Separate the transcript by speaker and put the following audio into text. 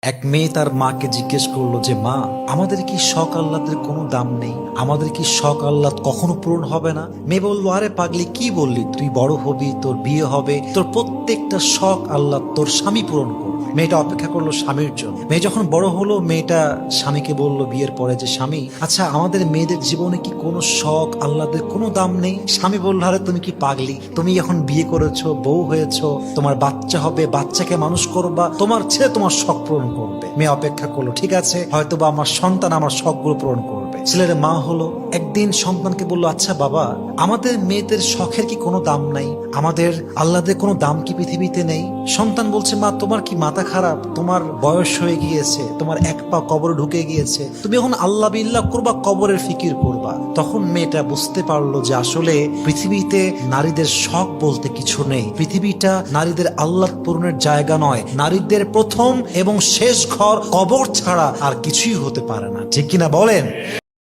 Speaker 1: এক মেয়ে তার মাকে জিজ্ঞেস করলো যে মা, আমাদের কি শখ আহ্লাদের কোনো দাম নেই? আমাদের কি শখ আহ্লাদ কখনো পূরণ হবে না? মেয়ে বললো, আরে পাগলি, কি বললি? তুই বড় হবি, তোর বিয়ে হবে, তোর প্রত্যেকটা শখ আহ্লাদ তোর স্বামী পূরণ করবে। মেয়েটা অপেক্ষা করলো স্বামীর জন্য। মেয়ে যখন বড় হলো, মেয়েটা স্বামীকে বললো বিয়ের পরে যে স্বামী, আচ্ছা আমাদের মেয়েদের জীবনে কি কোনো শখ আহ্লাদের কোনো দাম নেই? স্বামী বললো, আরে তুমি কি পাগলি? তুমি এখন বিয়ে করেছো, বউ হয়েছো, তোমার বাচ্চা হবে, বাচ্চাকে মানুষ করবা, তোমার ছেলে তোমার শখ পূরণ করবে। মেয়ে অপেক্ষা করলো, ঠিক আছে, হয়তোবা আমার সন্তান আমার শখগুলো পূরণ করবে। ছেলের মা হলো, একদিন সন্তানকে বললো, আচ্ছা বাবা, আমাদের মেয়েদের শখের কি কোনো দাম নাই? আমাদের আহ্লাদের কোনো দাম কি পৃথিবীতে নেই? সন্তান বলছে, মা তোমার কি মাথা খারাপ? তোমার বয়স হয়ে গিয়েছে, তোমার এক পা কবরে ঢুকে গিয়েছে, তুমি এখন আল্লাহ বিল্লাহ করবা, কবরের ফিকির করবা। তখন মেয়েটা বুঝতে পারলো যে আসলে পৃথিবীতে নারীদের শখ বলতে কিছু নেই। পৃথিবীটা নারীদের আহ্লাদ পূরণের জায়গা নয়। নারীদের প্রথম এবং শেষ ঘর কবর ছাড়া আর কিছুই হতে পারে না। ঠিক কিনা বলেন?